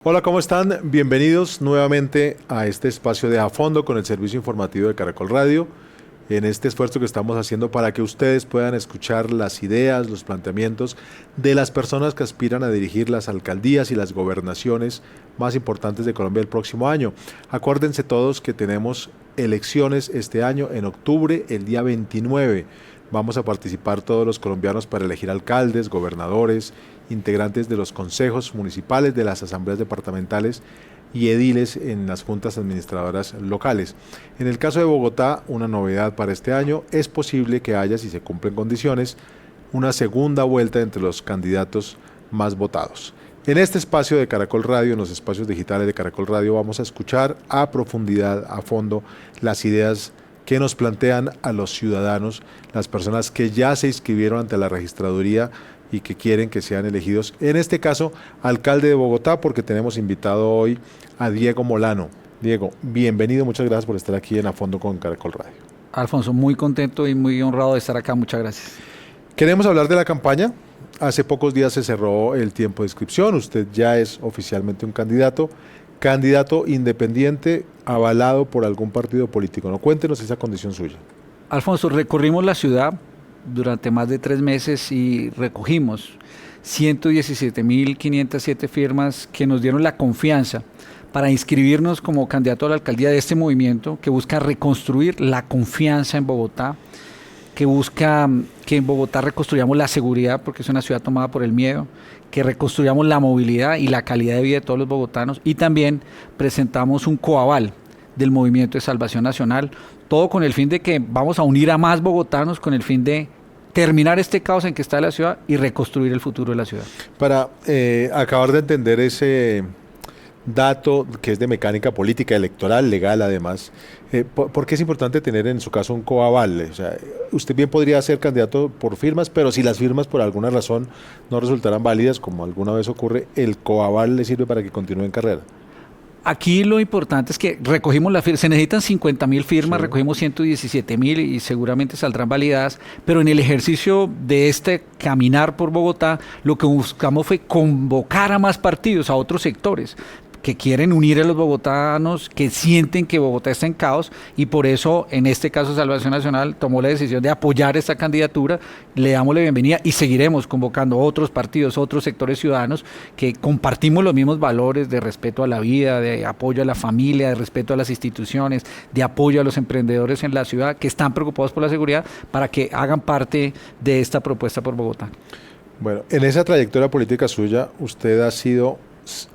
Hola, ¿cómo están? Bienvenidos nuevamente a este espacio de A Fondo con el servicio informativo de Caracol Radio, en este esfuerzo que estamos haciendo para que ustedes puedan escuchar las ideas, los planteamientos de las personas que aspiran a dirigir las alcaldías y las gobernaciones más importantes de Colombia el próximo año. Acuérdense todos que tenemos elecciones este año en octubre, el día 29. Vamos a participar todos los colombianos para elegir alcaldes, gobernadores, integrantes de los consejos municipales, de las asambleas departamentales y ediles en las juntas administradoras locales. En el caso de Bogotá, una novedad para este año, es posible que haya, si se cumplen condiciones, una segunda vuelta entre los candidatos más votados. En este espacio de Caracol Radio, en los espacios digitales de Caracol Radio, vamos a escuchar a profundidad, a fondo, las ideas que nos plantean a los ciudadanos, las personas que ya se inscribieron ante la registraduría y que quieren que sean elegidos, en este caso, alcalde de Bogotá, porque tenemos invitado hoy a Diego Molano. Diego, bienvenido, muchas gracias por estar aquí en A Fondo con Caracol Radio. Alfonso, muy contento y muy honrado de estar acá, muchas gracias. Queremos hablar de la campaña. Hace pocos días se cerró el tiempo de inscripción, usted ya es oficialmente un candidato independiente avalado por algún partido político. No, cuéntenos esa condición suya. Alfonso, recorrimos la ciudad durante más de 3 meses y recogimos 117.507 firmas que nos dieron la confianza para inscribirnos como candidato a la alcaldía de este movimiento que busca reconstruir la confianza en Bogotá, que busca que en Bogotá reconstruyamos la seguridad porque es una ciudad tomada por el miedo, que reconstruyamos la movilidad y la calidad de vida de todos los bogotanos, y también presentamos un coaval del Movimiento de Salvación Nacional, todo con el fin de que vamos a unir a más bogotanos con el fin de terminar este caos en que está la ciudad y reconstruir el futuro de la ciudad. Para acabar de entender ese dato que es de mecánica política, electoral, legal además, ¿por qué es importante tener en su caso un coaval? O sea, usted bien podría ser candidato por firmas, pero si las firmas por alguna razón no resultaran válidas, como alguna vez ocurre, ¿el coaval le sirve para que continúe en carrera? Aquí lo importante es que recogimos las firmas, se necesitan 50.000 firmas, Sí. recogimos 117.000 y seguramente saldrán validadas, pero en el ejercicio de este caminar por Bogotá, lo que buscamos fue convocar a más partidos, a otros sectores que quieren unir a los bogotanos, que sienten que Bogotá está en caos, y por eso en este caso Salvación Nacional tomó la decisión de apoyar esta candidatura. Le damos la bienvenida y seguiremos convocando otros partidos, otros sectores ciudadanos que compartimos los mismos valores de respeto a la vida, de apoyo a la familia, de respeto a las instituciones, de apoyo a los emprendedores en la ciudad que están preocupados por la seguridad, para que hagan parte de esta propuesta por Bogotá. Bueno, en esa trayectoria política suya, usted ha sido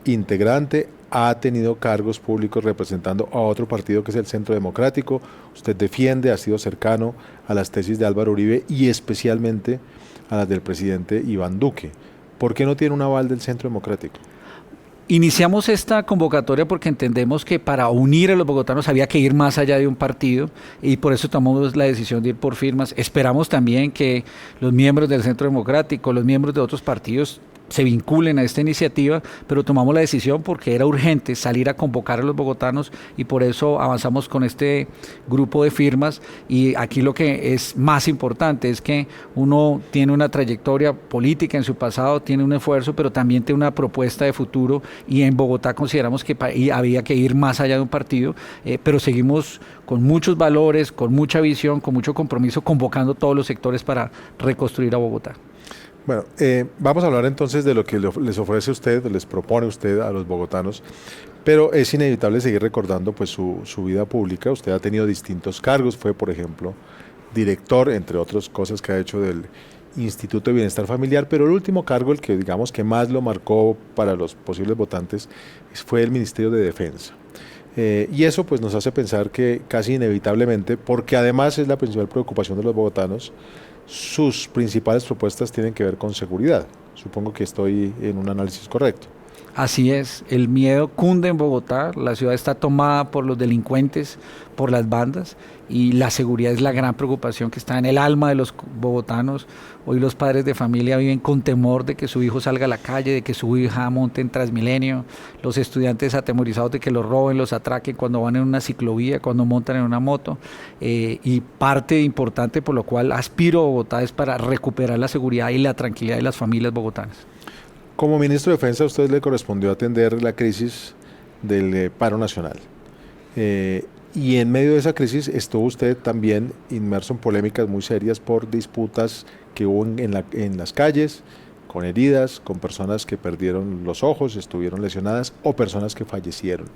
integrante, ha tenido cargos públicos representando a otro partido que es el Centro Democrático. Usted defiende, ha sido cercano a las tesis de Álvaro Uribe y especialmente a las del presidente Iván Duque. ¿Por qué no tiene un aval del Centro Democrático? Iniciamos esta convocatoria porque entendemos que para unir a los bogotanos había que ir más allá de un partido, y por eso tomamos la decisión de ir por firmas. Esperamos también que los miembros del Centro Democrático, los miembros de otros partidos se vinculen a esta iniciativa, pero tomamos la decisión porque era urgente salir a convocar a los bogotanos, y por eso avanzamos con este grupo de firmas. Y aquí lo que es más importante es que uno tiene una trayectoria política en su pasado, tiene un esfuerzo, pero también tiene una propuesta de futuro, y en Bogotá consideramos que había que ir más allá de un partido, pero seguimos con muchos valores, con mucha visión, con mucho compromiso, convocando todos los sectores para reconstruir a Bogotá. Bueno, vamos a hablar entonces de lo que les ofrece usted, les propone usted a los bogotanos, pero es inevitable seguir recordando pues su vida pública. Usted ha tenido distintos cargos, fue por ejemplo director, entre otras cosas que ha hecho, del Instituto de Bienestar Familiar, pero el último cargo, el que digamos que más lo marcó para los posibles votantes, fue el Ministerio de Defensa. Y eso pues nos hace pensar que casi inevitablemente, porque además es la principal preocupación de los bogotanos, sus principales propuestas tienen que ver con seguridad. Supongo que estoy en un análisis correcto. Así es, el miedo cunde en Bogotá, la ciudad está tomada por los delincuentes, por las bandas, y la seguridad es la gran preocupación que está en el alma de los bogotanos. Hoy los padres de familia viven con temor de que su hijo salga a la calle, de que su hija monte en Transmilenio, los estudiantes atemorizados de que los roben, los atraquen cuando van en una ciclovía, cuando montan en una moto, y parte importante por lo cual aspiro a Bogotá es para recuperar la seguridad y la tranquilidad de las familias bogotanas. Como ministro de Defensa, a usted le correspondió atender la crisis del paro nacional. Y en medio de esa crisis estuvo usted también inmerso en polémicas muy serias por disputas que hubo en las calles, con heridas, con personas que perdieron los ojos, estuvieron lesionadas, o personas que fallecieron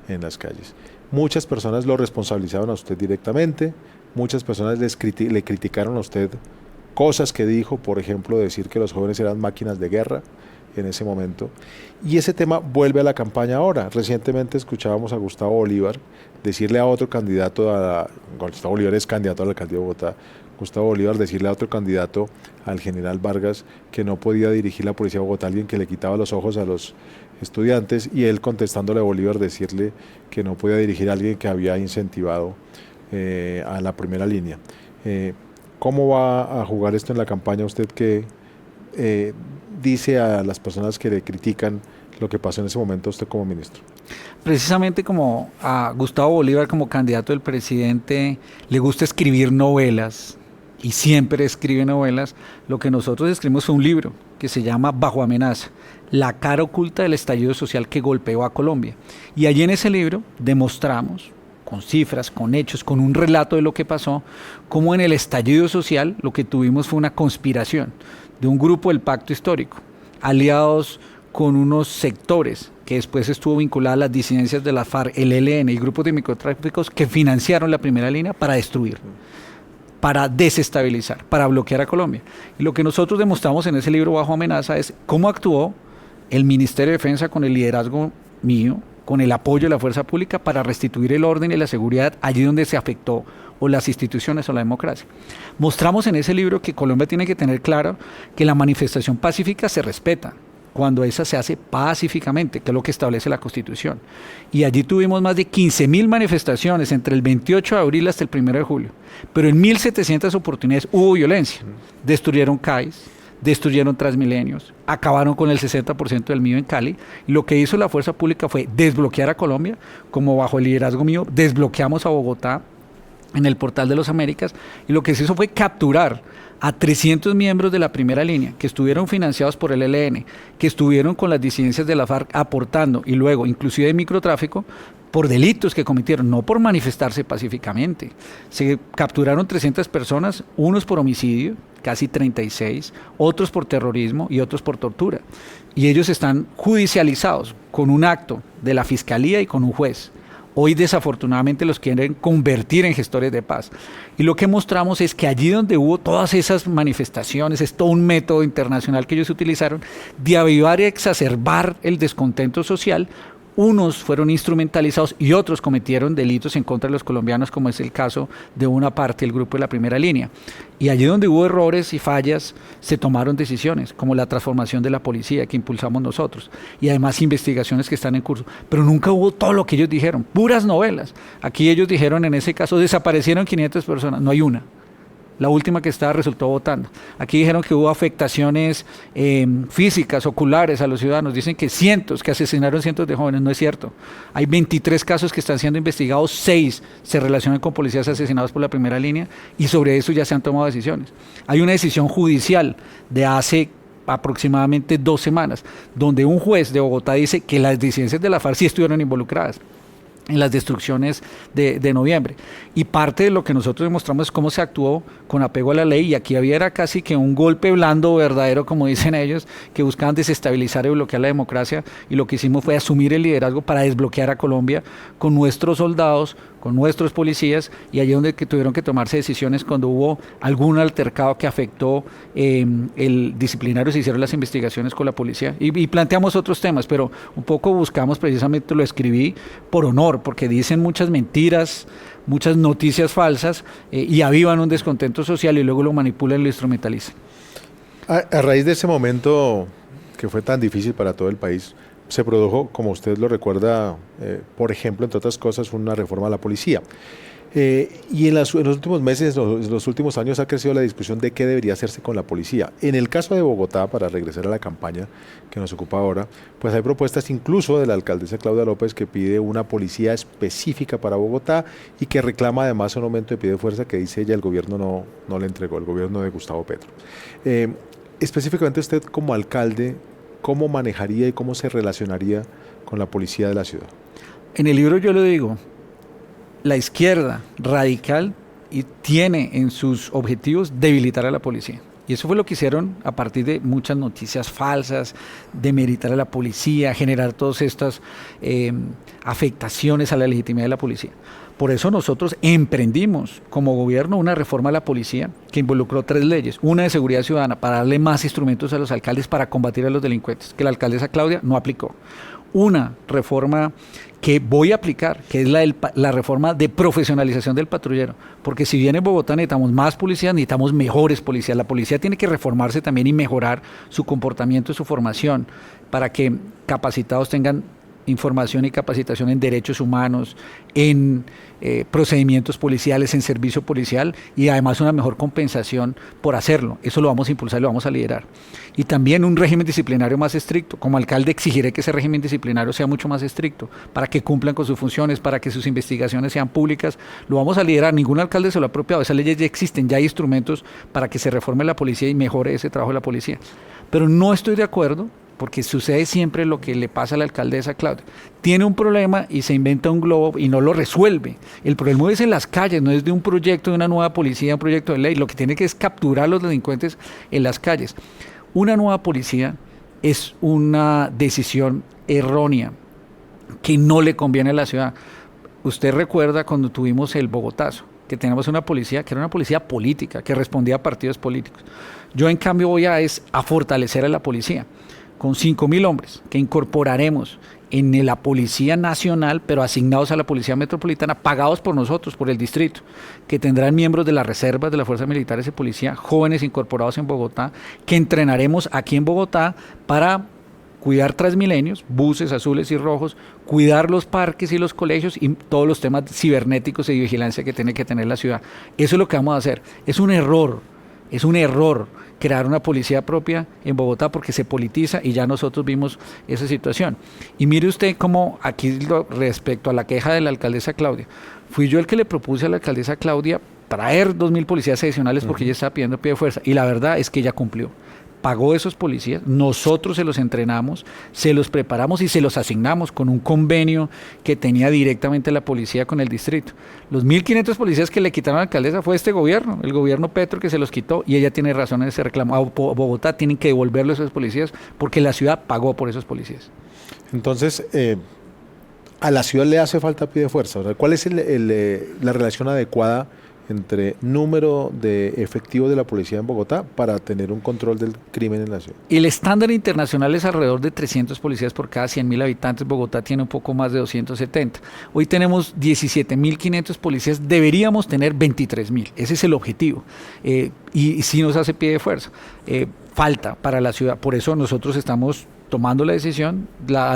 en las calles. Muchas personas lo responsabilizaban a usted directamente, muchas personas le criticaron a usted cosas que dijo, por ejemplo, decir que los jóvenes eran máquinas de guerra en ese momento. Y ese tema vuelve a la campaña ahora. Recientemente escuchábamos a Gustavo Bolívar decirle a otro candidato, Gustavo Bolívar es candidato a la alcaldía de Bogotá, Gustavo Bolívar decirle a otro candidato, al general Vargas, que no podía dirigir la policía de Bogotá, alguien que le quitaba los ojos a los estudiantes, y él contestándole a Bolívar decirle que no podía dirigir a alguien que había incentivado a la primera línea. ¿Cómo va a jugar esto en la campaña usted que dice a las personas que le critican lo que pasó en ese momento usted como ministro? Precisamente como a Gustavo Bolívar como candidato del presidente le gusta escribir novelas y siempre escribe novelas, lo que nosotros escribimos fue un libro que se llama Bajo Amenaza, la cara oculta del estallido social que golpeó a Colombia. Y allí en ese libro demostramos, con cifras, con hechos, con un relato de lo que pasó, cómo en el estallido social lo que tuvimos fue una conspiración de un grupo del Pacto Histórico, aliados con unos sectores que después estuvo vinculada a las disidencias de la FARC, el ELN y grupos de microtráficos que financiaron la primera línea para destruir, para desestabilizar, para bloquear a Colombia. Y lo que nosotros demostramos en ese libro Bajo Amenaza es cómo actuó el Ministerio de Defensa con el liderazgo mío, con el apoyo de la fuerza pública para restituir el orden y la seguridad allí donde se afectó o las instituciones o la democracia. Mostramos en ese libro que Colombia tiene que tener claro que la manifestación pacífica se respeta cuando esa se hace pacíficamente, que es lo que establece la Constitución. Y allí tuvimos más de 15.000 manifestaciones entre el 28 de abril hasta el 1 de julio. Pero en 1.700 oportunidades hubo violencia. Destruyeron CAIS, destruyeron Transmilenios, acabaron con el 60% del mío en Cali. Y lo que hizo la fuerza pública fue desbloquear a Colombia, como bajo el liderazgo mío, desbloqueamos a Bogotá en el Portal de las Américas, y lo que se hizo fue capturar a 300 miembros de la primera línea que estuvieron financiados por el ELN, que estuvieron con las disidencias de la FARC aportando, y luego inclusive de microtráfico, por delitos que cometieron, no por manifestarse pacíficamente. Se capturaron 300 personas, unos por homicidio, casi 36, otros por terrorismo y otros por tortura. Y ellos están judicializados con un acto de la Fiscalía y con un juez. Hoy desafortunadamente los quieren convertir en gestores de paz. Y lo que mostramos es que allí donde hubo todas esas manifestaciones, es todo un método internacional que ellos utilizaron de avivar y exacerbar el descontento social. Unos fueron instrumentalizados y otros cometieron delitos en contra de los colombianos, como es el caso de una parte del grupo de la primera línea. Y allí donde hubo errores y fallas, se tomaron decisiones, como la transformación de la policía que impulsamos nosotros, y además investigaciones que están en curso. Pero nunca hubo todo lo que ellos dijeron, puras novelas. Aquí ellos dijeron, en ese caso, desaparecieron 500 personas, no hay una. La última que estaba resultó votando. Aquí dijeron que hubo afectaciones físicas, oculares a los ciudadanos. Dicen que que asesinaron cientos de jóvenes. No es cierto. Hay 23 casos que están siendo investigados, 6 se relacionan con policías asesinados por la primera línea, y sobre eso ya se han tomado decisiones. Hay una decisión judicial de hace aproximadamente 2 semanas, donde un juez de Bogotá dice que las disidencias de la FARC sí estuvieron involucradas en las destrucciones de noviembre. Y parte de lo que nosotros demostramos es cómo se actuó con apego a la ley, y aquí era casi que un golpe blando verdadero, como dicen ellos, que buscaban desestabilizar y bloquear la democracia, y lo que hicimos fue asumir el liderazgo para desbloquear a Colombia con nuestros soldados, con nuestros policías, y allí donde tuvieron que tomarse decisiones cuando hubo algún altercado que afectó el disciplinario, se hicieron las investigaciones con la policía, y planteamos otros temas, pero un poco buscamos, precisamente lo escribí por honor, porque dicen muchas mentiras, muchas noticias falsas, y avivan un descontento social y luego lo manipulan y lo instrumentalizan. A raíz de ese momento que fue tan difícil para todo el país, se produjo, como usted lo recuerda, por ejemplo, entre otras cosas, una reforma a la policía. Y en los últimos meses, en los últimos años, ha crecido la discusión de qué debería hacerse con la policía. En el caso de Bogotá, para regresar a la campaña que nos ocupa ahora, pues hay propuestas incluso de la alcaldesa Claudia López, que pide una policía específica para Bogotá y que reclama además un aumento de pie de fuerza que, dice ella, el gobierno no le entregó, el gobierno de Gustavo Petro. Específicamente usted como alcalde, ¿cómo manejaría y cómo se relacionaría con la policía de la ciudad? En el libro yo lo digo, la izquierda radical tiene en sus objetivos debilitar a la policía. Y eso fue lo que hicieron a partir de muchas noticias falsas, demeritar a la policía, generar todas estas afectaciones a la legitimidad de la policía. Por eso nosotros emprendimos como gobierno una reforma a la policía que involucró 3 leyes. Una de seguridad ciudadana para darle más instrumentos a los alcaldes para combatir a los delincuentes, que la alcaldesa Claudia no aplicó. Una reforma que voy a aplicar, que es la reforma de profesionalización del patrullero, porque si bien en Bogotá necesitamos más policías, necesitamos mejores policías. La policía tiene que reformarse también y mejorar su comportamiento y su formación para que capacitados tengan información y capacitación en derechos humanos, en procedimientos policiales, en servicio policial y además una mejor compensación por hacerlo. Eso lo vamos a impulsar y lo vamos a liderar. Y también un régimen disciplinario más estricto. Como alcalde exigiré que ese régimen disciplinario sea mucho más estricto para que cumplan con sus funciones, para que sus investigaciones sean públicas. Lo vamos a liderar. Ningún alcalde se lo ha apropiado. Esas leyes ya existen, ya hay instrumentos para que se reforme la policía y mejore ese trabajo de la policía. Pero no estoy de acuerdo, porque sucede siempre lo que le pasa a la alcaldesa Claudia. Tiene un problema y se inventa un globo y no lo resuelve. El problema es en las calles, no es de un proyecto de una nueva policía, un proyecto de ley. Lo que tiene que es capturar a los delincuentes en las calles. Una nueva policía es una decisión errónea que no le conviene a la ciudad. Usted recuerda cuando tuvimos el Bogotazo, que teníamos una policía que era una policía política, que respondía a partidos políticos. Yo en cambio voy a fortalecer a la policía con 5.000 hombres que incorporaremos en la Policía Nacional, pero asignados a la Policía Metropolitana, pagados por nosotros, por el distrito, que tendrán miembros de las reservas de las fuerzas militares y policía, jóvenes incorporados en Bogotá, que entrenaremos aquí en Bogotá para cuidar Transmilenios, buses azules y rojos, cuidar los parques y los colegios y todos los temas cibernéticos y de vigilancia que tiene que tener la ciudad. Eso es lo que vamos a hacer. Es un error crear una policía propia en Bogotá porque se politiza y ya nosotros vimos esa situación. Y mire usted cómo aquí respecto a la queja de la alcaldesa Claudia, fui yo el que le propuse a la alcaldesa Claudia traer 2.000 policías adicionales porque ella estaba pidiendo pie de fuerza y la verdad es que ella cumplió. Pagó esos policías, nosotros se los entrenamos, se los preparamos y se los asignamos con un convenio que tenía directamente la policía con el distrito. Los 1.500 policías que le quitaron a la alcaldesa fue este gobierno, el gobierno Petro, que se los quitó y ella tiene razón en ese reclamo. A Bogotá tienen que devolverle a esos policías porque la ciudad pagó por esos policías. Entonces, a la ciudad le hace falta pie de fuerza. O sea, ¿cuál es la relación adecuada entre número de efectivos de la policía en Bogotá para tener un control del crimen en la ciudad? El estándar internacional es alrededor de 300 policías por cada 100.000 habitantes. Bogotá tiene un poco más de 270. Hoy tenemos 17.500 policías, deberíamos tener 23.000. Ese es el objetivo. Y sí nos hace pie de fuerza. Falta para la ciudad. Por eso nosotros estamos tomando la decisión,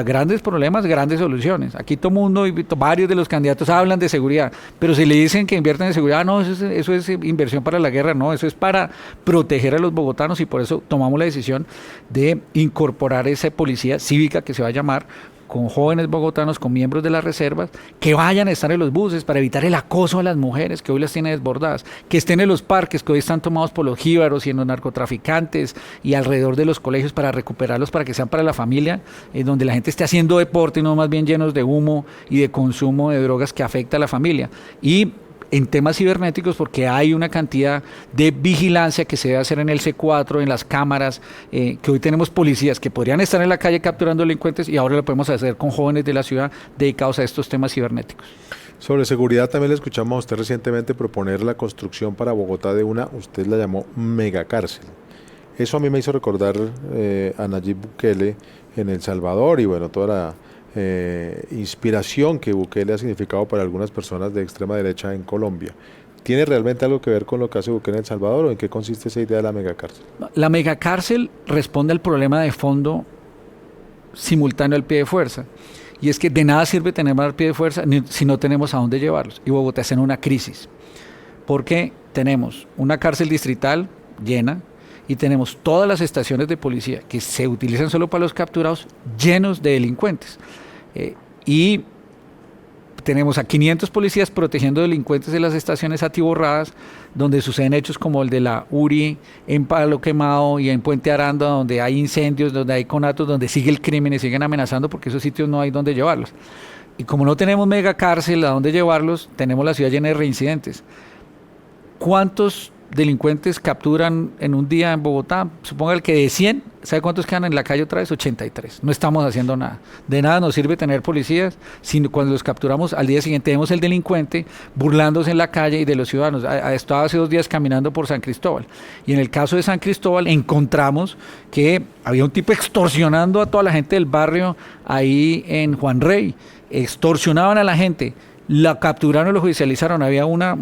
grandes problemas, grandes soluciones. Aquí todo el mundo y varios de los candidatos hablan de seguridad, pero si le dicen que invierten en seguridad, no, eso es inversión para la guerra, no, eso es para proteger a los bogotanos y por eso tomamos la decisión de incorporar esa policía cívica que se va a llamar, con jóvenes bogotanos, con miembros de las reservas, que vayan a estar en los buses para evitar el acoso a las mujeres, que hoy las tienen desbordadas, que estén en los parques, que hoy están tomados por los jíbaros y en los narcotraficantes, y alrededor de los colegios para recuperarlos, para que sean para la familia, donde la gente esté haciendo deporte y no más bien llenos de humo y de consumo de drogas que afecta a la familia. Y en temas cibernéticos, porque hay una cantidad de vigilancia que se debe hacer en el C4, en las cámaras, que hoy tenemos policías que podrían estar en la calle capturando delincuentes y ahora lo podemos hacer con jóvenes de la ciudad dedicados a estos temas cibernéticos. Sobre seguridad también le escuchamos a usted recientemente proponer la construcción para Bogotá de usted la llamó megacárcel. Eso a mí me hizo recordar a Nayib Bukele en El Salvador y bueno, toda la inspiración que Bukele ha significado para algunas personas de extrema derecha en Colombia. ¿Tiene realmente algo que ver con lo que hace Bukele en El Salvador o en qué consiste esa idea de la megacárcel? La megacárcel responde al problema de fondo simultáneo al pie de fuerza. Y es que de nada sirve tener más pie de fuerza si no tenemos a dónde llevarlos. Y Bogotá está en una crisis. Porque tenemos una cárcel distrital llena, y tenemos todas las estaciones de policía que se utilizan solo para los capturados llenos de delincuentes. Y tenemos a 500 policías protegiendo delincuentes en las estaciones atiborradas, donde suceden hechos como el de la URI en Palo Quemado y en Puente Aranda, donde hay incendios, donde hay conatos, donde sigue el crimen y siguen amenazando porque esos sitios no hay donde llevarlos. Y como no tenemos mega cárcel a donde llevarlos, tenemos la ciudad llena de reincidentes. ¿Cuántos delincuentes capturan en un día en Bogotá? Suponga el que de 100, ¿sabe cuántos quedan en la calle otra vez? 83. No estamos haciendo nada. De nada nos sirve tener policías, sino cuando los capturamos al día siguiente vemos el delincuente burlándose en la calle y de los ciudadanos. Estaba hace 2 días caminando por San Cristóbal y en el caso de San Cristóbal encontramos que había un tipo extorsionando a toda la gente del barrio ahí en Juan Rey. Extorsionaban a la gente. La capturaron y lo judicializaron. Había una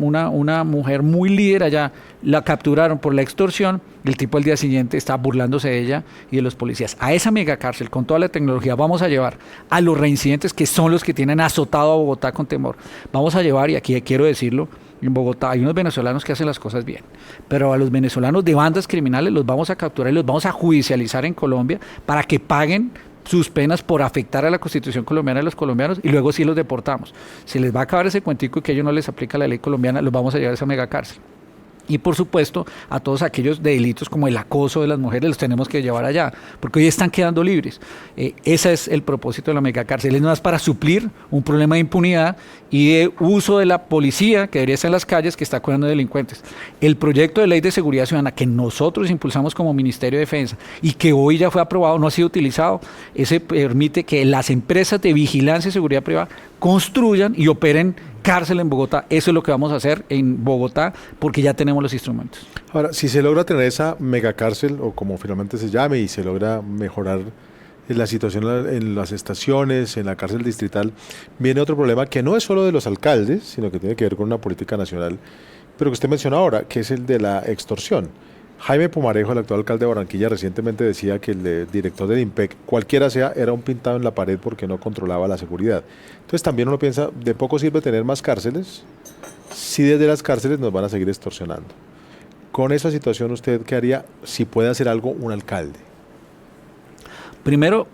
mujer muy líder allá, la capturaron por la extorsión. El tipo al día siguiente estaba burlándose de ella y de los policías. A esa mega cárcel, con toda la tecnología, vamos a llevar a los reincidentes, que son los que tienen azotado a Bogotá con temor. Vamos a llevar, y aquí quiero decirlo, en Bogotá hay unos venezolanos que hacen las cosas bien, pero a los venezolanos de bandas criminales los vamos a capturar y los vamos a judicializar en Colombia para que paguen sus penas por afectar a la Constitución colombiana de los colombianos y luego sí los deportamos. Se les va a acabar ese cuentico y que a ellos no les aplica la ley colombiana, los vamos a llevar a esa mega cárcel. Y por supuesto, a todos aquellos delitos como el acoso de las mujeres los tenemos que llevar allá, porque hoy están quedando libres. Ese es el propósito de la megacárcel, es más para suplir un problema de impunidad y de uso de la policía que debería estar en las calles, que está cuidando de delincuentes. El proyecto de ley de seguridad ciudadana que nosotros impulsamos como Ministerio de Defensa y que hoy ya fue aprobado, no ha sido utilizado, ese permite que las empresas de vigilancia y seguridad privada construyan y operen cárcel en Bogotá. Eso es lo que vamos a hacer en Bogotá porque ya tenemos los instrumentos. Ahora, si se logra tener esa megacárcel o como finalmente se llame y se logra mejorar la situación en las estaciones, en la cárcel distrital, viene otro problema que no es solo de los alcaldes, sino que tiene que ver con una política nacional, pero que usted menciona ahora, que es el de la extorsión. Jaime Pumarejo, el actual alcalde de Barranquilla, recientemente decía que el director del IMPEC, cualquiera sea, era un pintado en la pared porque no controlaba la seguridad. Entonces también uno piensa, de poco sirve tener más cárceles si desde las cárceles nos van a seguir extorsionando. Con esa situación, ¿usted qué haría si puede hacer algo un alcalde? Primero,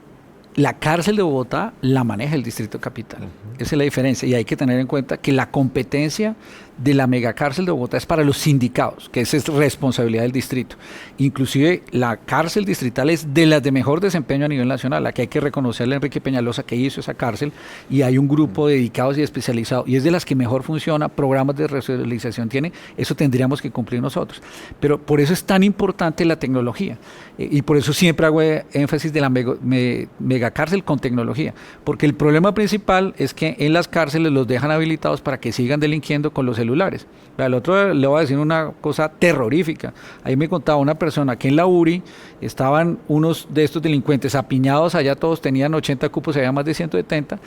la cárcel de Bogotá la maneja el Distrito Capital. Esa es la diferencia y hay que tener en cuenta que la competencia de la megacárcel de Bogotá es para los sindicados, que esa es responsabilidad del distrito. Inclusive la cárcel distrital es de las de mejor desempeño a nivel nacional, la que hay que reconocerle a Enrique Peñalosa que hizo esa cárcel y hay un grupo dedicados y especializados y es de las que mejor funciona, programas de resocialización tiene, eso tendríamos que cumplir nosotros. Pero por eso es tan importante la tecnología y por eso siempre hago énfasis de la megacárcel con tecnología, porque el problema principal es que en las cárceles los dejan habilitados para que sigan delinquiendo con los celulares. Al otro le voy a decir una cosa terrorífica. Ahí me contaba una persona que en la URI estaban unos de estos delincuentes apiñados, allá todos tenían 80 cupos, había más de 170,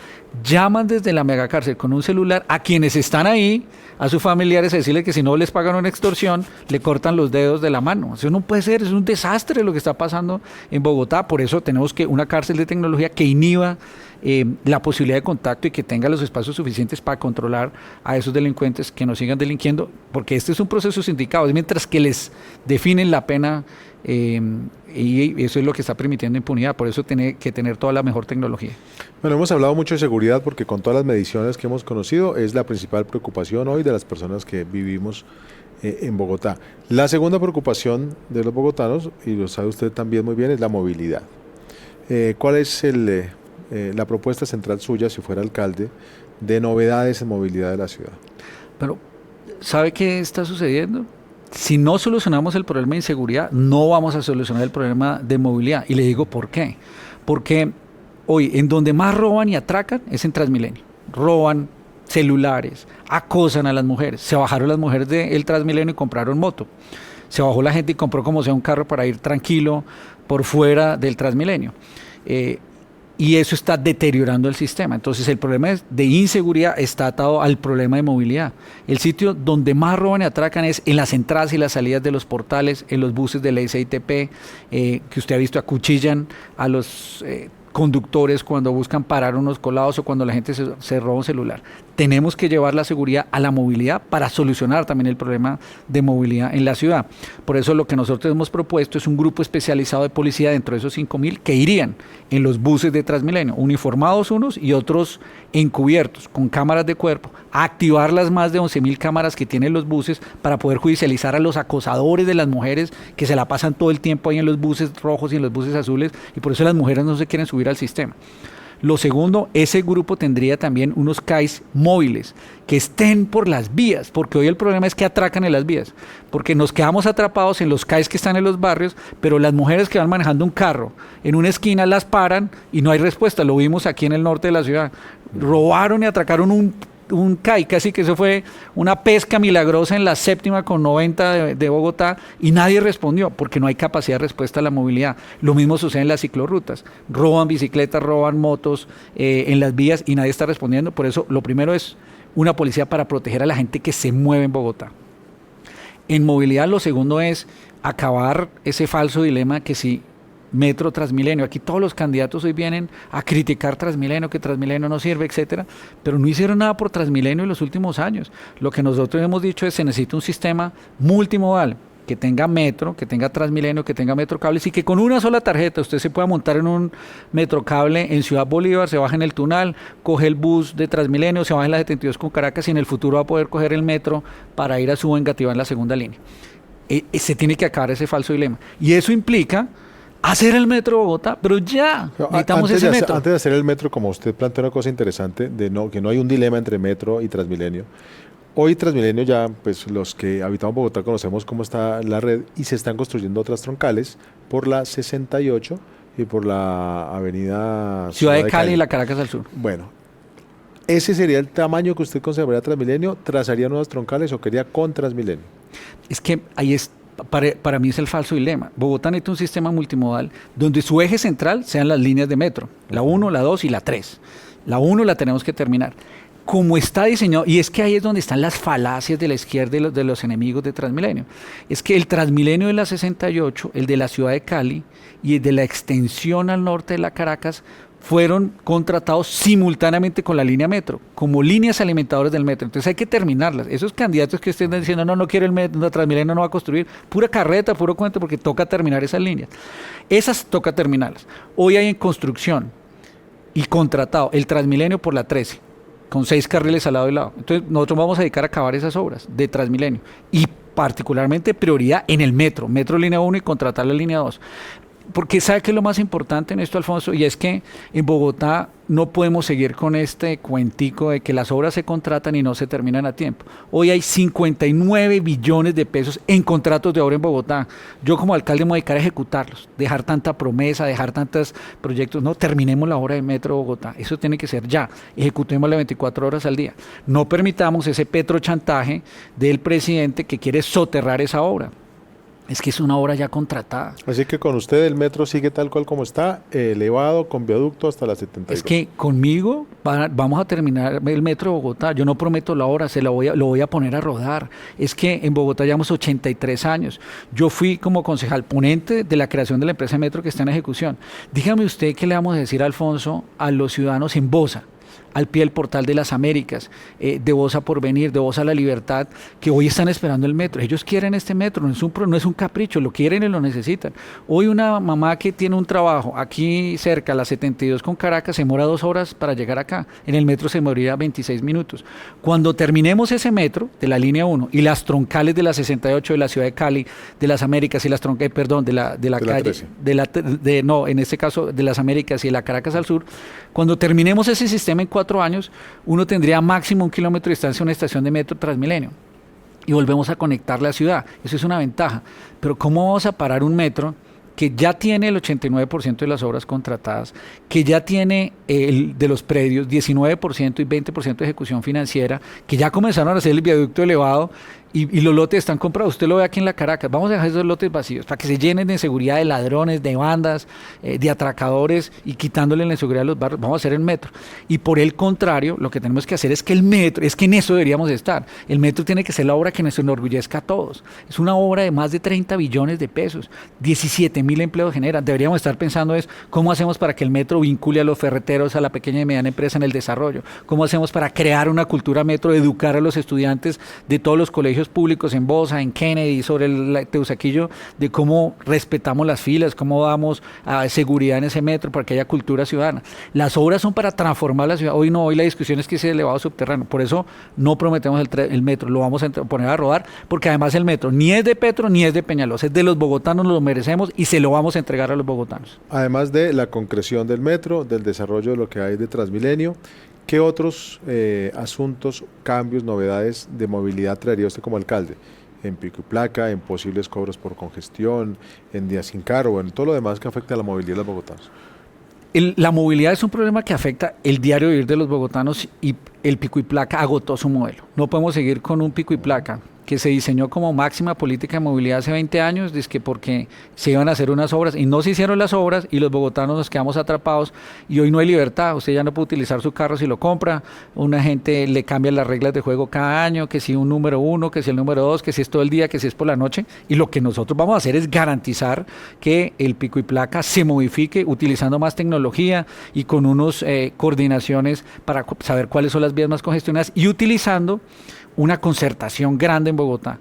llaman desde la megacárcel con un celular a quienes están ahí, a sus familiares, a decirles que si no les pagan una extorsión, le cortan los dedos de la mano. Eso no puede ser, es un desastre lo que está pasando en Bogotá, por eso tenemos que una cárcel de tecnología que inhiba la posibilidad de contacto y que tenga los espacios suficientes para controlar a esos delincuentes que no sigan delinquiendo, porque este es un proceso sindicado, es mientras que les definen la pena y eso es lo que está permitiendo impunidad, por eso tiene que tener toda la mejor tecnología. Bueno, hemos hablado mucho de seguridad porque con todas las mediciones que hemos conocido es la principal preocupación hoy de las personas que vivimos en Bogotá. La segunda preocupación de los bogotanos, y lo sabe usted también muy bien, es la movilidad. ¿Cuál es la propuesta central suya, si fuera alcalde, de novedades en movilidad de la ciudad? Pero, ¿sabe qué está sucediendo? Si no solucionamos el problema de inseguridad, no vamos a solucionar el problema de movilidad. Y le digo por qué. Porque hoy, en donde más roban y atracan es en Transmilenio. Roban celulares, acosan a las mujeres. Se bajaron las mujeres del Transmilenio y compraron moto. Se bajó la gente y compró como sea un carro para ir tranquilo por fuera del Transmilenio. Y eso está deteriorando el sistema. Entonces el problema de inseguridad está atado al problema de movilidad. El sitio donde más roban y atracan es en las entradas y las salidas de los portales, en los buses de la SITP, que usted ha visto acuchillan a los conductores cuando buscan parar unos colados o cuando la gente se roba un celular. Tenemos que llevar la seguridad a la movilidad para solucionar también el problema de movilidad en la ciudad. Por eso lo que nosotros hemos propuesto es un grupo especializado de policía dentro de esos 5.000 que irían en los buses de Transmilenio, uniformados unos y otros encubiertos, con cámaras de cuerpo, a activar las más de 11.000 cámaras que tienen los buses para poder judicializar a los acosadores de las mujeres que se la pasan todo el tiempo ahí en los buses rojos y en los buses azules, y por eso las mujeres no se quieren subir al sistema. Lo segundo, ese grupo tendría también unos CAIs móviles que estén por las vías, porque hoy el problema es que atracan en las vías, porque nos quedamos atrapados en los CAIs que están en los barrios, pero las mujeres que van manejando un carro en una esquina las paran y no hay respuesta. Lo vimos aquí en el norte de la ciudad. Robaron y atracaron un CAI, casi que eso fue una pesca milagrosa en la 7ª con 90 de Bogotá, y nadie respondió porque no hay capacidad de respuesta a la movilidad. Lo mismo sucede en las ciclorrutas, roban bicicletas, roban motos en las vías y nadie está respondiendo. Por eso lo primero es una policía para proteger a la gente que se mueve en Bogotá. En movilidad lo segundo es acabar ese falso dilema que si Metro, Transmilenio. Aquí todos los candidatos hoy vienen a criticar Transmilenio, que Transmilenio no sirve, etcétera, pero no hicieron nada por Transmilenio en los últimos años. Lo que nosotros hemos dicho es que se necesita un sistema multimodal que tenga metro, que tenga Transmilenio, que tenga Metrocables, y que con una sola tarjeta usted se pueda montar en un Metrocable en Ciudad Bolívar, se baja en el Tunal, coge el bus de Transmilenio, se baja en la 72 con Caracas, y en el futuro va a poder coger el metro para ir a Suba, Engativá en la segunda línea. Se tiene que acabar ese falso dilema, y eso implica hacer el metro de Bogotá, pero ya necesitamos ese metro. Antes de hacer el metro, como usted plantea una cosa interesante, que no hay un dilema entre metro y Transmilenio. Hoy Transmilenio ya, pues los que habitamos Bogotá conocemos cómo está la red, y se están construyendo otras troncales por la 68 y por la avenida Ciudad de Cali y la Caracas al sur. Bueno, ¿ese sería el tamaño que usted consideraría Transmilenio? ¿Trazaría nuevas troncales o quería con Transmilenio? Es que ahí es. Para mí es el falso dilema. Bogotá necesita un sistema multimodal donde su eje central sean las líneas de metro, la 1, la 2 y la 3. La 1 la tenemos que terminar. Como está diseñado, y es que ahí es donde están las falacias de la izquierda y de los enemigos de Transmilenio. Es que el Transmilenio de la 68, el de la ciudad de Cali y el de la extensión al norte de la Caracas fueron contratados simultáneamente con la línea metro, como líneas alimentadoras del metro. Entonces hay que terminarlas. Esos candidatos que estén diciendo, no quiero el metro, no, Transmilenio no va a construir, pura carreta, puro cuento, porque toca terminar esas líneas. Esas toca terminarlas. Hoy hay en construcción y contratado el Transmilenio por la 13, con 6 carriles al lado y lado. Entonces nosotros vamos a dedicar a acabar esas obras de Transmilenio, y particularmente prioridad en el metro línea 1 y contratar la línea 2. Porque ¿sabe qué es lo más importante en esto, Alfonso? Y es que en Bogotá no podemos seguir con este cuentico de que las obras se contratan y no se terminan a tiempo. Hoy hay 59 billones de pesos en contratos de obra en Bogotá. Yo como alcalde me voy a dedicar a ejecutarlos, dejar tanta promesa, dejar tantos proyectos. No, terminemos la obra de Metro Bogotá. Eso tiene que ser ya. Ejecutémosla 24 horas al día. No permitamos ese petrochantaje del presidente que quiere soterrar esa obra. Es que es una obra ya contratada. Así que con usted el metro sigue tal cual como está, elevado, con viaducto hasta la 72. Es que conmigo vamos a terminar el metro de Bogotá. Yo no prometo la obra, lo voy a poner a rodar. Es que en Bogotá llevamos 83 años. Yo fui como concejal ponente de la creación de la empresa de metro que está en ejecución. Dígame usted qué le vamos a decir, Alfonso, a los ciudadanos en Bosa, al pie del Portal de las Américas, de Bosa Porvenir, de Bosa La Libertad, que hoy están esperando el metro. Ellos quieren este metro, no es un capricho, lo quieren y lo necesitan. Hoy una mamá que tiene un trabajo aquí cerca, la 72 con Caracas, se demora 2 horas para llegar acá. En el metro se morirá 26 minutos. Cuando terminemos ese metro de la línea 1 y las troncales de la 68 de la ciudad de Cali, de las Américas y las troncales, de la calle, en este caso de las Américas y de la Caracas al sur, cuando terminemos ese sistema en 4 años, uno tendría máximo 1 kilómetro de distancia a una estación de metro Transmilenio y volvemos a conectar la ciudad. Eso es una ventaja. Pero ¿cómo vamos a parar un metro que ya tiene el 89% de las obras contratadas, que ya tiene de los predios 19% y 20% de ejecución financiera, que ya comenzaron a hacer el viaducto elevado y los lotes están comprados. Usted lo ve aquí en la Caracas. Vamos a dejar esos lotes vacíos para que se llenen de seguridad de ladrones, de bandas, de atracadores y quitándole la inseguridad a los barrios. Vamos a hacer el metro. Y por el contrario, lo que tenemos que hacer es que el metro, es que en eso deberíamos estar. El metro tiene que ser la obra que nos enorgullezca a todos. Es una obra de más de 30 billones de pesos. 17.000 empleos generan. Deberíamos estar pensando es cómo hacemos para que el metro vincule a los ferreteros, a la pequeña y mediana empresa en el desarrollo. Cómo hacemos para crear una cultura metro, educar a los estudiantes de todos los colegios públicos en Bosa, en Kennedy, sobre el Teusaquillo, de cómo respetamos las filas, cómo damos seguridad en ese metro para que haya cultura ciudadana. Las obras son para transformar la ciudad. Hoy la discusión es que es elevado subterráneo. Por eso no prometemos el metro, lo vamos a poner a rodar, porque además el metro ni es de Petro ni es de Peñalosa, es de los bogotanos, nos lo merecemos y se lo vamos a entregar a los bogotanos. Además de la concreción del metro, del desarrollo de lo que hay de Transmilenio, ¿qué otros asuntos, cambios, novedades de movilidad traería usted como alcalde? En pico y placa, en posibles cobros por congestión, en días sin cargo, en todo lo demás que afecta a la movilidad de los bogotanos. La movilidad es un problema que afecta el diario vivir de los bogotanos y el pico y placa agotó su modelo. No podemos seguir con un pico y placa que se diseñó como máxima política de movilidad hace 20 años, dizque porque se iban a hacer unas obras y no se hicieron las obras y los bogotanos nos quedamos atrapados y hoy no hay libertad. Usted ya no puede utilizar su carro si lo compra, una gente le cambia las reglas de juego cada año, que si un número 1, que si el número 2, que si es todo el día, que si es por la noche, y lo que nosotros vamos a hacer es garantizar que el pico y placa se modifique utilizando más tecnología y con unos coordinaciones para saber cuáles son las vías más congestionadas y utilizando una concertación grande en Bogotá.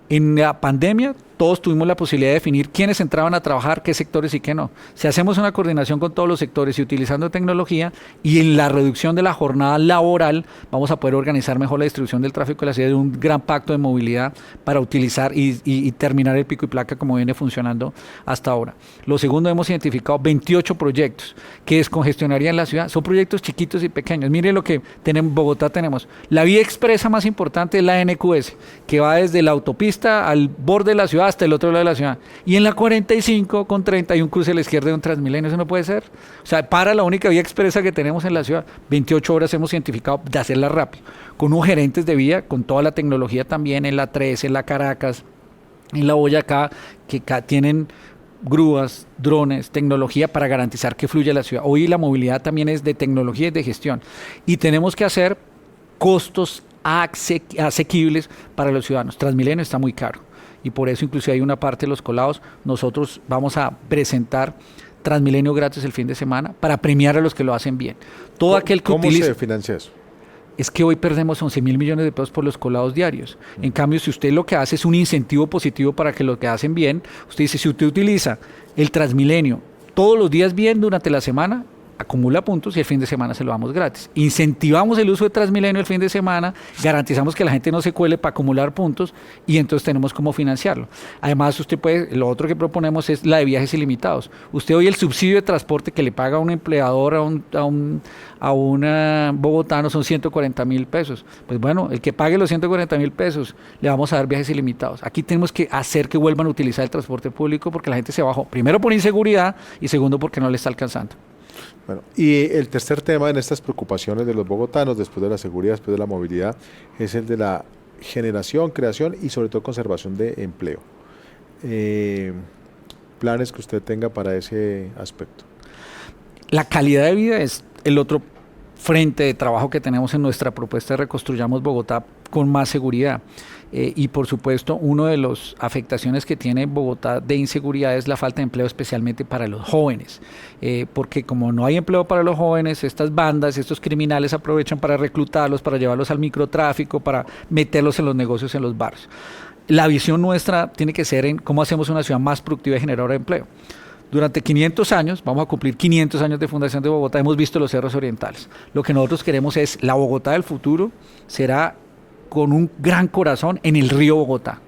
En la pandemia todos tuvimos la posibilidad de definir quiénes entraban a trabajar, qué sectores y qué no. Si hacemos una coordinación con todos los sectores y utilizando tecnología y en la reducción de la jornada laboral vamos a poder organizar mejor la distribución del tráfico de la ciudad, de un gran pacto de movilidad para utilizar y terminar el pico y placa como viene funcionando hasta ahora. Lo segundo, hemos identificado 28 proyectos que descongestionarían la ciudad. Son proyectos chiquitos y pequeños. Mire lo que tenemos en Bogotá. Tenemos la vía expresa más importante, es la NQS, que va desde la autopista al borde de la ciudad hasta el otro lado de la ciudad. Y en la 45 con 31 cruce a la izquierda de un Transmilenio. Eso no puede ser. O sea, para la única vía expresa que tenemos en la ciudad. 28 horas hemos identificado de hacerla rápido. Con unos gerentes de vía, con toda la tecnología también en la 13, en la Caracas, en la Boyacá, que tienen grúas, drones, tecnología para garantizar que fluya la ciudad. Hoy la movilidad también es de tecnología y de gestión. Y tenemos que hacer costos asequibles para los ciudadanos. Transmilenio está muy caro. Y por eso inclusive hay una parte de los colados, nosotros vamos a presentar Transmilenio gratis el fin de semana para premiar a los que lo hacen bien. Todo aquel que ¿Cómo se financia eso? Es que hoy perdemos 11.000 millones de pesos por los colados diarios. En cambio, si usted lo que hace es un incentivo positivo para que lo que hacen bien, usted dice, si usted utiliza el Transmilenio todos los días bien durante la semana, acumula puntos y el fin de semana se lo damos gratis. Incentivamos el uso de Transmilenio el fin de semana, garantizamos que la gente no se cuele para acumular puntos y entonces tenemos cómo financiarlo. Además, usted puede, lo otro que proponemos es la de viajes ilimitados. Usted hoy el subsidio de transporte que le paga a un empleador, a un bogotano son 140.000 pesos. Pues bueno, el que pague los 140.000 pesos le vamos a dar viajes ilimitados. Aquí tenemos que hacer que vuelvan a utilizar el transporte público porque la gente se bajó, primero por inseguridad y segundo porque no le está alcanzando. Bueno, y el tercer tema en estas preocupaciones de los bogotanos, después de la seguridad, después de la movilidad, es el de la generación, creación y sobre todo conservación de empleo. Planes que usted tenga para ese aspecto. La calidad de vida es el otro frente de trabajo que tenemos en nuestra propuesta de Reconstruyamos Bogotá con más seguridad. Y por supuesto, una de las afectaciones que tiene Bogotá de inseguridad es la falta de empleo, especialmente para los jóvenes, porque como no hay empleo para los jóvenes, estas bandas, estos criminales aprovechan para reclutarlos, para llevarlos al microtráfico, para meterlos en los negocios en los barrios. La visión nuestra tiene que ser en cómo hacemos una ciudad más productiva y generadora de empleo. Durante 500 años, vamos a cumplir 500 años de fundación de Bogotá, hemos visto los cerros orientales. Lo que nosotros queremos es la Bogotá del futuro, será con un gran corazón en el río Bogotá.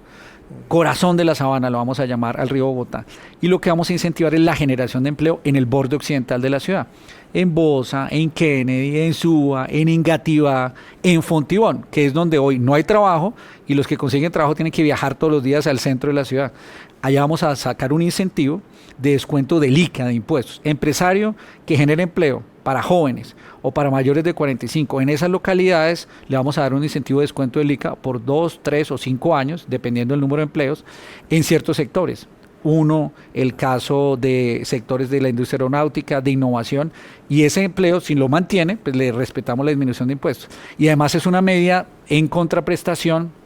Corazón de la sabana lo vamos a llamar al río Bogotá. Y lo que vamos a incentivar es la generación de empleo en el borde occidental de la ciudad. En Bosa, en Kennedy, en Suba, en Engativá, en Fontibón, que es donde hoy no hay trabajo y los que consiguen trabajo tienen que viajar todos los días al centro de la ciudad. Allá vamos a sacar un incentivo de descuento del ICA, de impuestos. Empresario que genere empleo para jóvenes o para mayores de 45, en esas localidades le vamos a dar un incentivo de descuento del ICA por 2, 3 o 5 años, dependiendo del número de empleos, en ciertos sectores. Uno, el caso de sectores de la industria aeronáutica, de innovación, y ese empleo, si lo mantiene, pues le respetamos la disminución de impuestos. Y además es una medida en contraprestación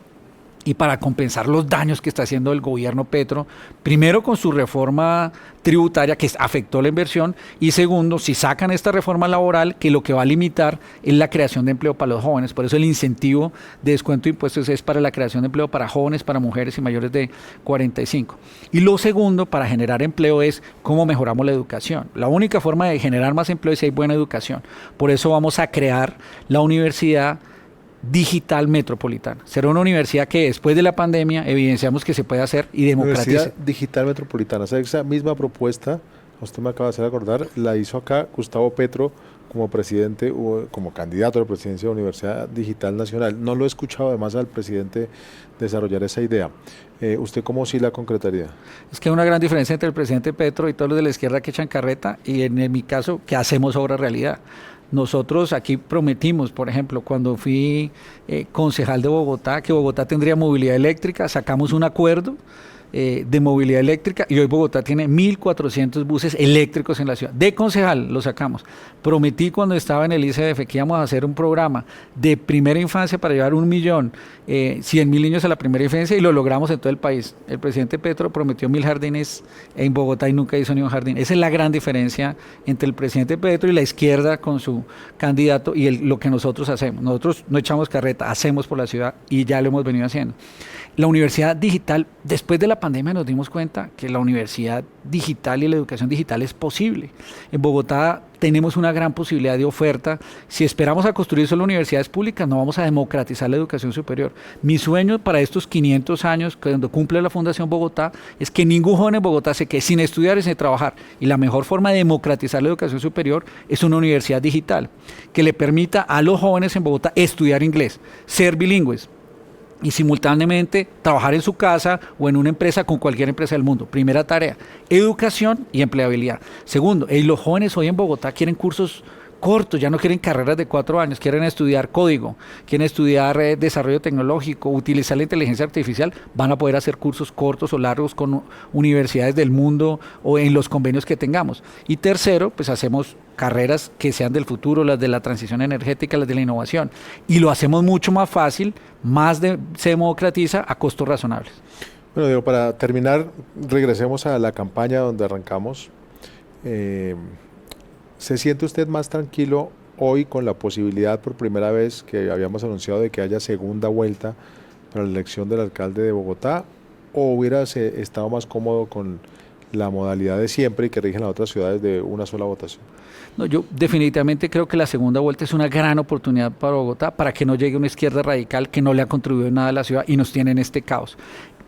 y para compensar los daños que está haciendo el gobierno Petro, primero con su reforma tributaria que afectó la inversión, y segundo, si sacan esta reforma laboral, que lo que va a limitar es la creación de empleo para los jóvenes. Por eso el incentivo de descuento de impuestos es para la creación de empleo para jóvenes, para mujeres y mayores de 45. Y lo segundo, para generar empleo, es cómo mejoramos la educación. La única forma de generar más empleo es si hay buena educación. Por eso vamos a crear la Universidad Digital Metropolitana. Será una universidad que después de la pandemia evidenciamos que se puede hacer y democratiza. Universidad Digital Metropolitana. O sea, esa misma propuesta, usted me acaba de hacer acordar, la hizo acá Gustavo Petro como presidente o como candidato a la presidencia de la Universidad Digital Nacional. No lo he escuchado además al presidente desarrollar esa idea. ¿Usted cómo sí la concretaría? Es que hay una gran diferencia entre el presidente Petro y todos los de la izquierda que echan carreta, y en mi caso, que hacemos obra realidad. Nosotros aquí prometimos, por ejemplo, cuando fui concejal de Bogotá, que Bogotá tendría movilidad eléctrica, sacamos un acuerdo de movilidad eléctrica y hoy Bogotá tiene 1.400 buses eléctricos en la ciudad. De concejal lo sacamos. Prometí cuando estaba en el ICF que íbamos a hacer un programa de primera infancia para llevar 1.100.000 niños a la primera infancia, y lo logramos en todo el país. El presidente Petro prometió 1.000 jardines en Bogotá y nunca hizo ni un jardín. Esa es la gran diferencia entre el presidente Petro y la izquierda con su candidato y lo que nosotros hacemos. Nosotros no echamos carreta, hacemos por la ciudad y ya lo hemos venido haciendo. La universidad digital, después de la pandemia nos dimos cuenta que la universidad digital y la educación digital es posible. En Bogotá tenemos una gran posibilidad de oferta. Si esperamos a construir solo universidades públicas, no vamos a democratizar la educación superior. Mi sueño para estos 500 años, cuando cumple la Fundación Bogotá, es que ningún joven en Bogotá se quede sin estudiar y sin trabajar. Y la mejor forma de democratizar la educación superior es una universidad digital que le permita a los jóvenes en Bogotá estudiar inglés, ser bilingües y simultáneamente trabajar en su casa o en una empresa con cualquier empresa del mundo. Primera tarea, educación y empleabilidad. Segundo, los jóvenes hoy en Bogotá quieren cursos cortos, ya no quieren carreras de 4 años, quieren estudiar código, quieren estudiar desarrollo tecnológico, utilizar la inteligencia artificial, van a poder hacer cursos cortos o largos con universidades del mundo o en los convenios que tengamos. Y tercero, pues hacemos carreras que sean del futuro, las de la transición energética, las de la innovación, y lo hacemos mucho más fácil, se democratiza a costos razonables. Bueno, Diego, para terminar, regresemos a la campaña donde arrancamos. ¿Se siente usted más tranquilo hoy con la posibilidad por primera vez que habíamos anunciado de que haya segunda vuelta para la elección del alcalde de Bogotá, o hubiera estado más cómodo con la modalidad de siempre y que rigen las otras ciudades de una sola votación? No, yo definitivamente creo que la segunda vuelta es una gran oportunidad para Bogotá, para que no llegue una izquierda radical que no le ha contribuido en nada a la ciudad y nos tiene en este caos.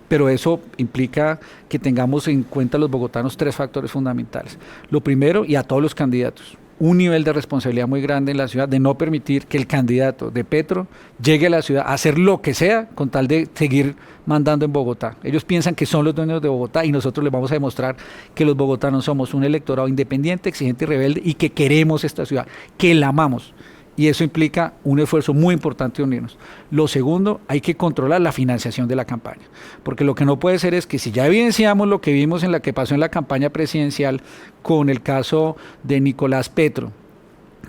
Pero eso implica que tengamos en cuenta los bogotanos 3 factores fundamentales. Lo primero, y a todos los candidatos, un nivel de responsabilidad muy grande en la ciudad de no permitir que el candidato de Petro llegue a la ciudad a hacer lo que sea con tal de seguir mandando en Bogotá. Ellos piensan que son los dueños de Bogotá y nosotros les vamos a demostrar que los bogotanos somos un electorado independiente, exigente y rebelde, y que queremos esta ciudad, que la amamos. Y eso implica un esfuerzo muy importante de unirnos. Lo segundo, hay que controlar la financiación de la campaña, porque lo que no puede ser es que si ya evidenciamos lo que vimos en la que pasó en la campaña presidencial con el caso de Nicolás Petro,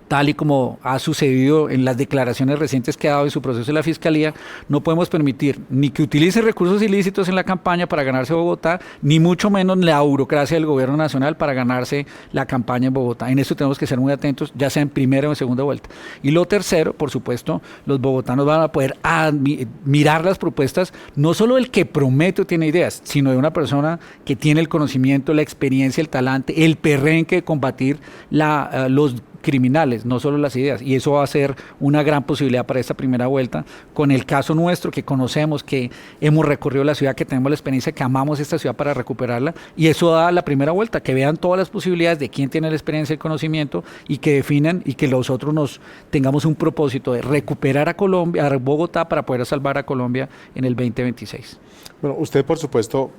tal y como ha sucedido en las declaraciones recientes que ha dado en su proceso de la Fiscalía, no podemos permitir ni que utilice recursos ilícitos en la campaña para ganarse Bogotá, ni mucho menos la burocracia del gobierno nacional para ganarse la campaña en Bogotá. En eso tenemos que ser muy atentos, ya sea en primera o en segunda vuelta. Y lo tercero, por supuesto, los bogotanos van a poder mirar las propuestas, no solo del que promete o tiene ideas, sino de una persona que tiene el conocimiento, la experiencia, el talante, el perrenque de combatir los criminales, no solo las ideas, y eso va a ser una gran posibilidad para esta primera vuelta, con el caso nuestro que conocemos, que hemos recorrido la ciudad, que tenemos la experiencia, que amamos esta ciudad para recuperarla, y eso da la primera vuelta, que vean todas las posibilidades de quién tiene la experiencia y el conocimiento, y que definan y que nosotros tengamos un propósito de recuperar a Colombia, a Bogotá, para poder salvar a Colombia en el 2026. Bueno, usted por supuesto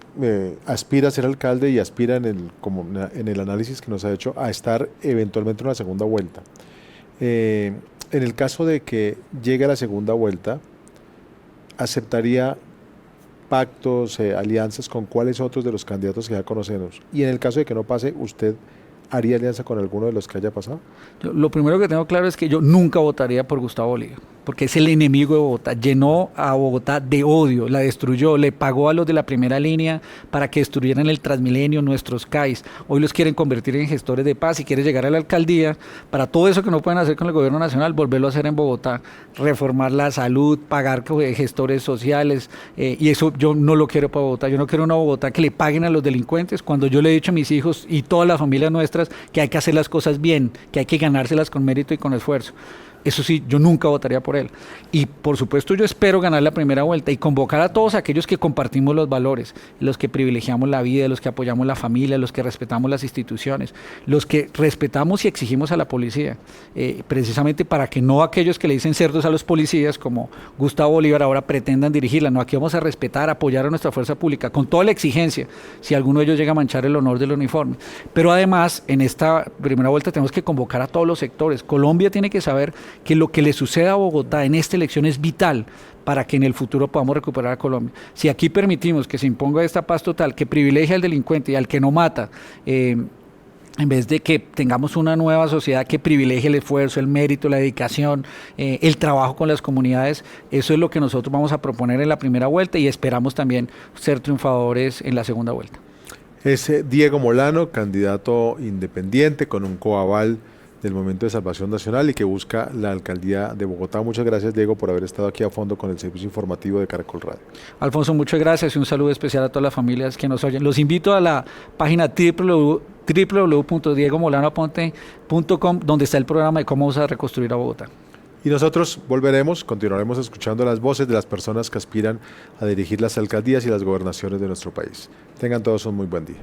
aspira a ser alcalde y aspira como en el análisis que nos ha hecho a estar eventualmente en una segunda vuelta vuelta. En el caso de que llegue a la segunda vuelta, ¿aceptaría pactos, alianzas con cuáles otros de los candidatos que ya conocemos? Y en el caso de que no pase, ¿usted haría alianza con alguno de los que haya pasado? Lo primero que tengo claro es que yo nunca votaría por Gustavo Bolívar, porque es el enemigo de Bogotá. Llenó a Bogotá de odio, la destruyó, le pagó a los de la primera línea para que destruyeran el Transmilenio, nuestros CAIs. Hoy los quieren convertir en gestores de paz y quiere llegar a la alcaldía para todo eso que no pueden hacer con el gobierno nacional, volverlo a hacer en Bogotá, reformar la salud, pagar gestores sociales, y eso yo no lo quiero para Bogotá. Yo no quiero una Bogotá que le paguen a los delincuentes, cuando yo le he dicho a mis hijos y todas las familias nuestras que hay que hacer las cosas bien, que hay que ganárselas con mérito y con esfuerzo. Eso sí, yo nunca votaría por él. Y por supuesto yo espero ganar la primera vuelta y convocar a todos aquellos que compartimos los valores, los que privilegiamos la vida, los que apoyamos la familia, los que respetamos las instituciones, los que respetamos y exigimos a la policía, precisamente para que no aquellos que le dicen cerdos a los policías, como Gustavo Bolívar, ahora pretendan dirigirla. No, aquí vamos a respetar, apoyar a nuestra fuerza pública, con toda la exigencia, si alguno de ellos llega a manchar el honor del uniforme. Pero además, en esta primera vuelta tenemos que convocar a todos los sectores. Colombia tiene que saber que lo que le suceda a Bogotá en esta elección es vital para que en el futuro podamos recuperar a Colombia. Si aquí permitimos que se imponga esta paz total, que privilegia al delincuente y al que no mata, en vez de que tengamos una nueva sociedad que privilegie el esfuerzo, el mérito, la dedicación, el trabajo con las comunidades, eso es lo que nosotros vamos a proponer en la primera vuelta y esperamos también ser triunfadores en la segunda vuelta. Es Diego Molano, candidato independiente con un coaval del Movimiento de Salvación Nacional y que busca la alcaldía de Bogotá. Muchas gracias, Diego, por haber estado aquí a fondo con el servicio informativo de Caracol Radio. Alfonso, muchas gracias y un saludo especial a todas las familias que nos oyen. Los invito a la página www.diegomolanoaponte.com, donde está el programa de cómo vamos a reconstruir a Bogotá. Y nosotros continuaremos escuchando las voces de las personas que aspiran a dirigir las alcaldías y las gobernaciones de nuestro país. Tengan todos un muy buen día.